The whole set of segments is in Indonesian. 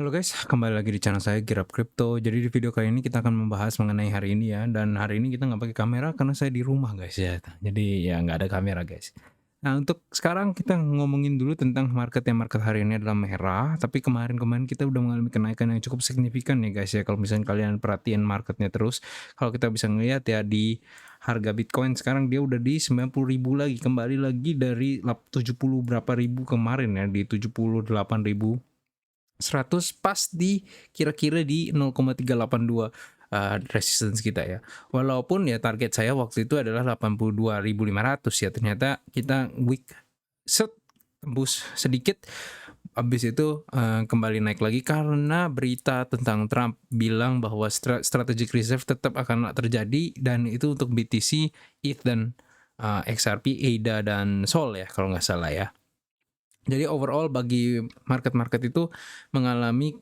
Halo guys, kembali lagi di channel saya Girap Crypto. Jadi di video kali ini kita akan membahas mengenai hari ini ya. Dan hari ini kita nggak pakai kamera karena saya di rumah guys ya. Jadi ya nggak ada kamera guys. Nah untuk sekarang kita ngomongin dulu tentang market ya. Market hari ini adalah merah. Tapi kemarin-kemarin kita udah mengalami kenaikan yang cukup signifikan nih guys ya. Kalau misalnya kalian perhatiin marketnya terus. Kalau kita bisa ngeliat ya di harga Bitcoin sekarang dia udah di 90.000 lagi. Kembali lagi dari 70 berapa ribu kemarin ya. Di 78.000 100 pas di kira-kira di 0,382 resistance kita ya. Walaupun ya target saya waktu itu adalah 82.500 ya. Ternyata kita weak set tembus sedikit habis itu kembali naik lagi karena berita tentang Trump bilang bahwa strategic reserve tetap akan terjadi dan itu untuk BTC, ETH dan XRP, ADA dan Sol ya kalau nggak salah ya. Jadi overall bagi market-market itu mengalami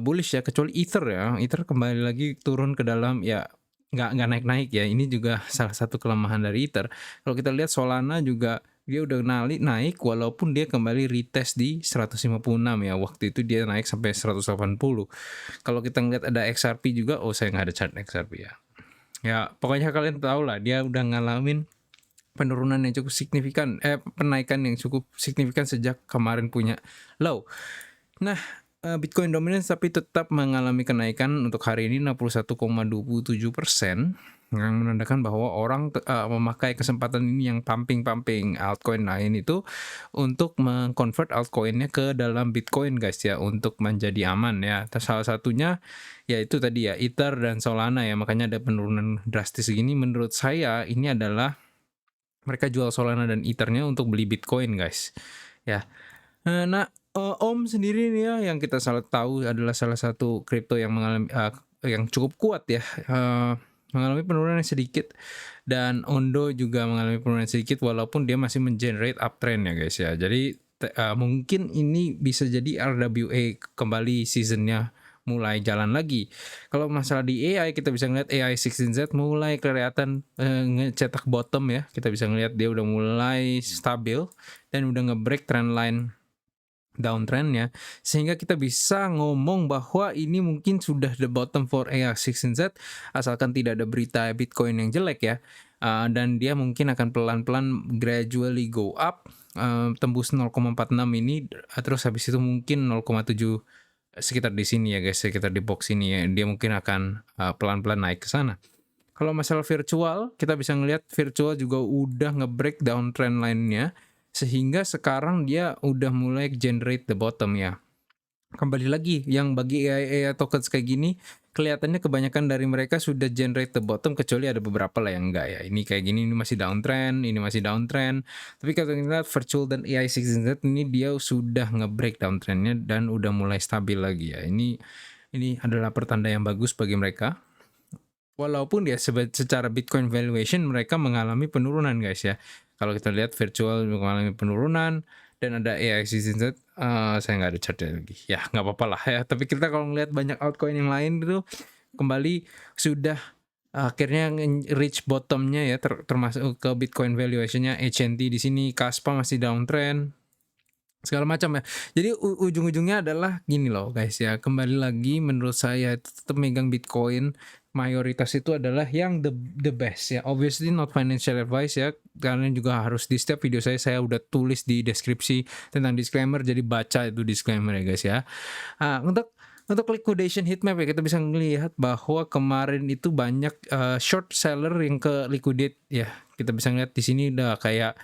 bullish ya, kecuali Ether ya. Ether kembali lagi turun ke dalam ya, nggak naik-naik ya. Ini juga salah satu kelemahan dari Ether. Kalau kita lihat Solana juga dia udah naik walaupun dia kembali retest di 156 ya. Waktu itu dia naik sampai 180. Kalau kita ngeliat ada XRP juga, oh saya nggak ada chart XRP ya. Ya pokoknya kalian tahu lah dia udah ngalamin penurunan yang cukup signifikan, penaikan yang cukup signifikan sejak kemarin punya low. Nah, Bitcoin dominance tapi tetap mengalami kenaikan untuk hari ini 61,27%, yang menandakan bahwa orang memakai kesempatan ini yang pumping altcoin lain itu untuk meng-convert altcoinnya ke dalam Bitcoin guys ya, untuk menjadi aman ya. Salah satunya yaitu tadi ya Ether dan Solana ya, makanya ada penurunan drastis segini. Menurut saya ini adalah mereka jual Solana dan Ether-nya untuk beli Bitcoin guys ya. Nah Om sendiri nih ya yang kita tahu adalah salah satu kripto yang mengalami yang cukup kuat ya, mengalami penurunan yang sedikit, dan Ondo juga mengalami penurunan sedikit walaupun dia masih mengenerate uptrend ya guys ya. Jadi mungkin ini bisa jadi RWA kembali seasonnya mulai jalan lagi. Kalau masalah di AI kita bisa ngeliat AI 16Z mulai kelihatan ngecetak bottom ya. Kita bisa ngeliat dia udah mulai stabil dan udah nge-break trendline downtrendnya, sehingga kita bisa ngomong bahwa ini mungkin sudah the bottom for AI 16Z asalkan tidak ada berita Bitcoin yang jelek ya. Dan dia mungkin akan pelan-pelan gradually go up, tembus 0,46 ini, terus habis itu mungkin 0,7 sekitar di sini ya guys, sekitar di box ini ya, dia mungkin akan pelan-pelan naik ke sana. Kalau masalah virtual, kita bisa ngelihat virtual juga udah nge-break downtrend line-nya, sehingga sekarang dia udah mulai generate the bottom ya. Kembali lagi, yang bagi AI tokens kayak gini, kelihatannya kebanyakan dari mereka sudah generate the bottom, kecuali ada beberapa lah yang enggak ya. Ini kayak gini, ini masih downtrend, ini masih downtrend. Tapi kalau kita lihat virtual dan AI 16Z ini dia sudah nge-break downtrendnya dan udah mulai stabil lagi ya. Ini adalah pertanda yang bagus bagi mereka. Walaupun ya secara Bitcoin valuation mereka mengalami penurunan guys ya. Kalau kita lihat virtual mengalami penurunan dan ada AI Z, saya nggak ada chartnya lagi. Ya nggak apa-apa lah ya. Tapi kita kalau ngelihat banyak altcoin yang lain itu kembali sudah akhirnya reach bottomnya ya, termasuk ke Bitcoin valuationnya. HNT di sini, Kaspa masih downtrend, segala macam ya. Jadi ujung-ujungnya adalah gini loh guys ya, kembali lagi menurut saya tetap megang Bitcoin mayoritas itu adalah yang the best ya. Obviously not financial advice ya. Kalian juga harus di setiap video saya udah tulis di deskripsi tentang disclaimer, jadi baca itu disclaimer ya guys ya. Untuk liquidation heatmap ya, kita bisa melihat bahwa kemarin itu banyak short seller yang ke liquidate ya. Kita bisa lihat di sini udah kayak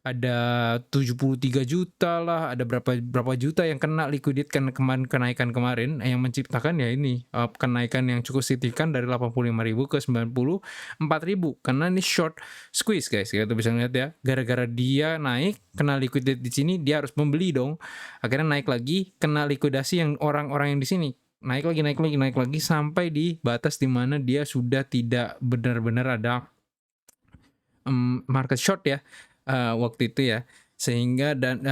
ada 73 juta lah, ada berapa juta yang kena liquidate kan kenaikan kemarin, yang menciptakan ya ini kenaikan yang cukup signifikan dari 85.000 ke 94.000 karena ini short squeeze guys. Kita bisa lihat ya, gara-gara dia naik kena liquidate di sini, dia harus membeli dong, akhirnya naik lagi, kena likuidasi yang orang-orang yang di sini, naik lagi sampai di batas dimana dia sudah tidak benar-benar ada market short ya waktu itu ya, sehingga dan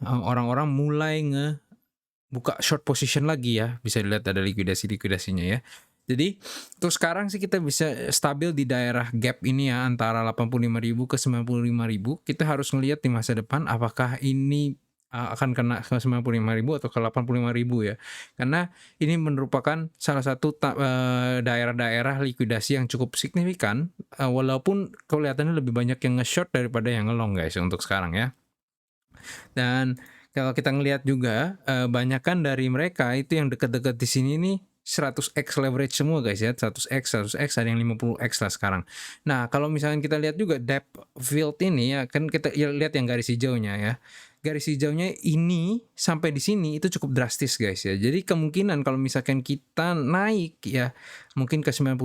orang-orang mulai buka short position lagi ya, bisa dilihat ada likuidasinya ya. Jadi untuk sekarang sih kita bisa stabil di daerah gap ini ya, antara 85.000 ke 95.000. Kita harus ngelihat di masa depan apakah ini akan kena ke 95.000 atau ke 85.000 ya. Karena ini merupakan salah satu daerah-daerah likuidasi yang cukup signifikan, walaupun kelihatannya lebih banyak yang nge-short daripada yang nge-long guys untuk sekarang ya. Dan kalau kita ngelihat juga, banyakan dari mereka itu yang deket-deket di sini nih 100x leverage semua guys ya, 100x, ada yang 50x lah sekarang. Nah, kalau misalkan kita lihat juga depth field ini ya, kan kita lihat yang garis hijaunya ya. Garis hijaunya ini sampai di sini itu cukup drastis guys ya. Jadi kemungkinan kalau misalkan kita naik ya, mungkin ke 90.000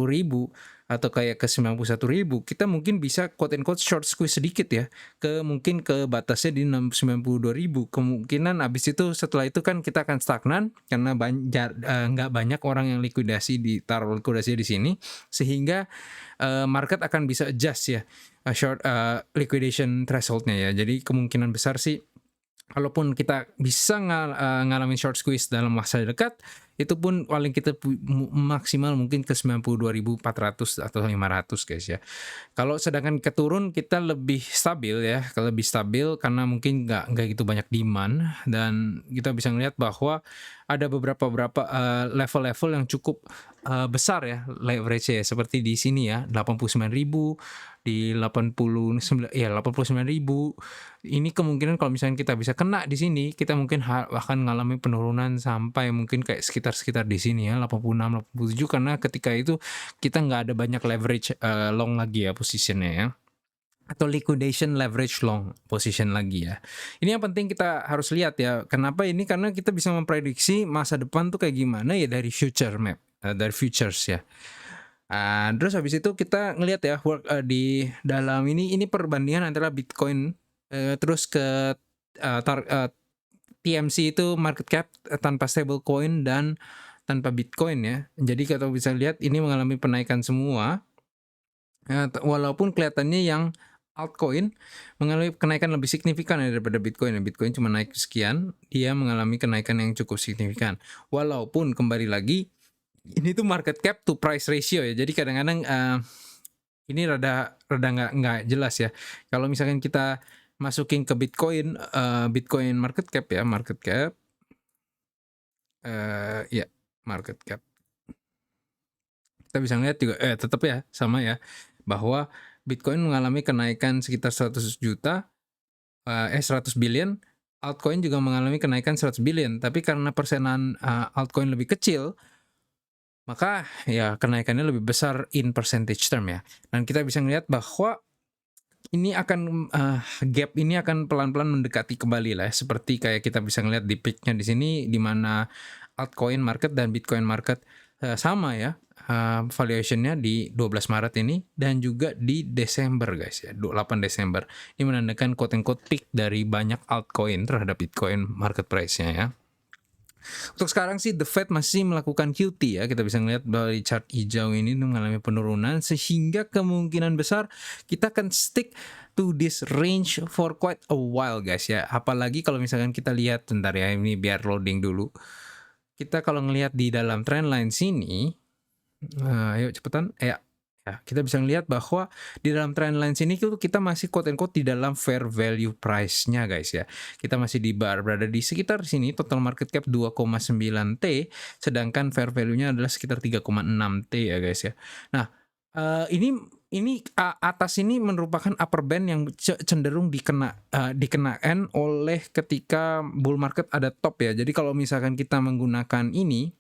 atau kayak ke 91.000, kita mungkin bisa quote and quote short squeeze sedikit ya, mungkin ke batasnya di 92.000. Kemungkinan abis itu setelah itu kan kita akan stagnan karena nggak banyak orang yang taruh likuidasi di sini, sehingga market akan bisa adjust ya short liquidation thresholdnya ya. Jadi kemungkinan besar sih kalaupun kita bisa ngalamin short squeeze dalam masa dekat, itu pun paling kita maksimal mungkin ke 92.400 atau 500 guys ya. Kalau sedangkan keturun kita lebih stabil ya, lebih stabil karena mungkin nggak gitu banyak demand, dan kita bisa ngelihat bahwa ada beberapa level-level yang cukup besar ya leverage ya, seperti di sini ya 89.000, di 89.000. Ini kemungkinan kalau misalnya kita bisa kena di sini, kita mungkin akan mengalami penurunan sampai mungkin kayak sekitar di sini ya 86, 87, karena ketika itu kita nggak ada banyak leverage long lagi ya posisinya ya, atau liquidation leverage long position lagi ya. Ini yang penting kita harus lihat ya. Kenapa ini? Karena kita bisa memprediksi masa depan tuh kayak gimana ya dari future map, dari futures ya. Terus habis itu kita ngelihat ya di dalam ini perbandingan antara Bitcoin terus ke TMC itu market cap tanpa stable coin dan tanpa Bitcoin ya. Jadi kita bisa lihat ini mengalami penaikan semua. Walaupun kelihatannya yang altcoin mengalami kenaikan lebih signifikan daripada Bitcoin. Bitcoin cuma naik sekian, dia mengalami kenaikan yang cukup signifikan. Walaupun kembali lagi ini tuh market cap to price ratio ya. Jadi kadang-kadang ini rada nggak jelas ya. Kalau misalkan kita masukin ke Bitcoin, Bitcoin market cap ya, market cap kita bisa lihat juga tetap ya sama ya, bahwa Bitcoin mengalami kenaikan sekitar 100 billion, altcoin juga mengalami kenaikan 100 billion, tapi karena persenan altcoin lebih kecil, maka ya kenaikannya lebih besar in percentage term ya. Dan kita bisa melihat bahwa ini akan gap ini akan pelan-pelan mendekati kembali lah ya, seperti kayak kita bisa ngeliat di peak-nya di sini, di mana altcoin market dan Bitcoin market sama ya, valuation-nya di 12 Maret ini dan juga di Desember guys ya, 8 Desember. Ini menandakan quote-unquote peak dari banyak altcoin terhadap Bitcoin market price-nya ya. Untuk sekarang sih The Fed masih melakukan QT ya. Kita bisa ngeliat dari chart hijau ini mengalami penurunan, sehingga kemungkinan besar kita akan stick to this range for quite a while guys ya. Apalagi kalau misalkan kita lihat, bentar ya, ini biar loading dulu. Kita kalau ngelihat di dalam trendline sini, ayo cepetan ya. Kita bisa ngelihat bahwa di dalam trendline sini kita masih quote and quote di dalam fair value price-nya guys ya. Kita masih berada di sekitar sini, total market cap 2,9 T, sedangkan fair value-nya adalah sekitar 3,6 T ya guys ya. Nah, ini atas ini merupakan upper band yang cenderung dikenakan oleh ketika bull market ada top ya. Jadi kalau misalkan kita menggunakan ini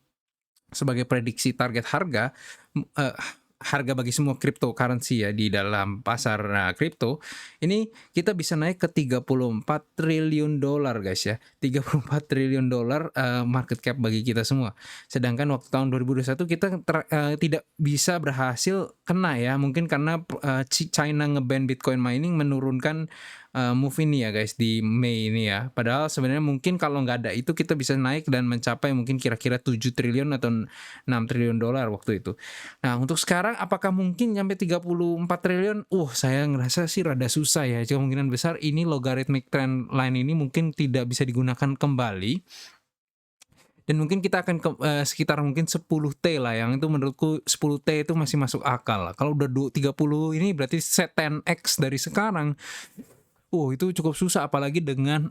sebagai prediksi target harga bagi semua cryptocurrency ya di dalam pasar kripto, ini kita bisa naik ke 34 triliun dolar guys ya. 34 triliun dolar market cap bagi kita semua. Sedangkan waktu tahun 2021 kita tidak bisa berhasil kena ya, mungkin karena China nge-ban Bitcoin mining, menurunkan move ini ya guys di Mei ini ya. Padahal sebenarnya mungkin kalau nggak ada itu kita bisa naik dan mencapai mungkin kira-kira 7 triliun atau 6 triliun dolar waktu itu. Nah, untuk sekarang apakah mungkin sampai 34 triliun? Saya ngerasa sih rada susah ya. Kemungkinan besar ini logarithmic trend line ini mungkin tidak bisa digunakan kembali. Dan mungkin kita akan sekitar mungkin 10T lah, yang itu menurutku 10T itu masih masuk akal lah. Kalau udah 30 ini berarti set 10x dari sekarang. itu cukup susah apalagi dengan,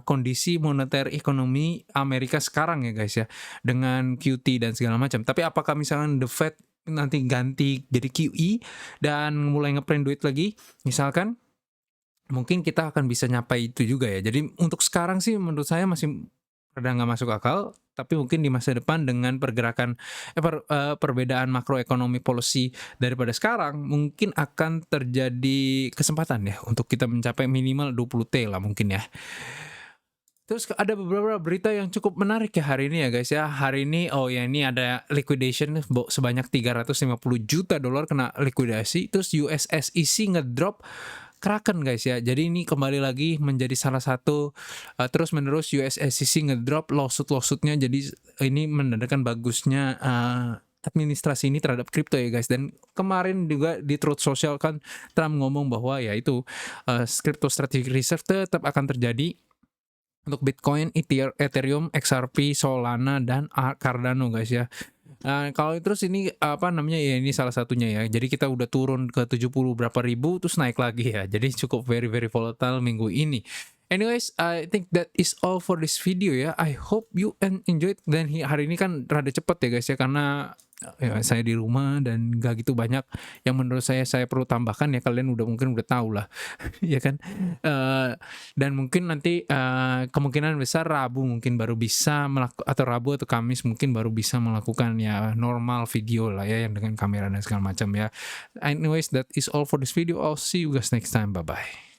kondisi moneter ekonomi Amerika sekarang ya, guys, ya, dengan QT dan segala macam. Tapi apakah misalkan The Fed nanti ganti jadi QE dan mulai ngeprint duit lagi, misalkan, mungkin kita akan bisa nyapai itu juga ya. Jadi untuk sekarang sih menurut saya masih rada nggak masuk akal, tapi mungkin di masa depan dengan pergerakan perbedaan makroekonomi policy daripada sekarang, mungkin akan terjadi kesempatan ya untuk kita mencapai minimal 20T lah mungkin ya. Terus ada beberapa berita yang cukup menarik ya hari ini ya guys ya. Hari ini ini ada liquidation sebanyak 350 juta dolar kena likuidasi. Terus US SEC ngedrop Kraken guys ya. Jadi ini kembali lagi menjadi salah satu terus menerus US SEC ngedrop lawsuit-lawsuitnya. Jadi ini menandakan bagusnya administrasi ini terhadap kripto ya guys. Dan kemarin juga di Truth Social kan Trump ngomong bahwa ya itu crypto strategic reserve tetap akan terjadi untuk Bitcoin, Ethereum, XRP, Solana, dan Cardano guys ya. Kalau terus ini apa namanya ya, ini salah satunya ya. Jadi kita udah turun ke 70 berapa ribu terus naik lagi ya. Jadi cukup very very volatile minggu ini. Anyways, I think that is all for this video ya. I hope you enjoyed. Dan hari ini kan rada cepet ya guys ya, karena ya, saya di rumah dan gak gitu banyak yang menurut saya perlu tambahkan ya. Kalian mungkin udah tahu lah ya kan. Dan mungkin nanti kemungkinan besar Rabu mungkin baru bisa atau Rabu atau Kamis mungkin baru bisa melakukan ya normal video lah ya, yang dengan kamera dan segala macam ya. Anyways, that is all for this video. I'll see you guys next time. Bye bye.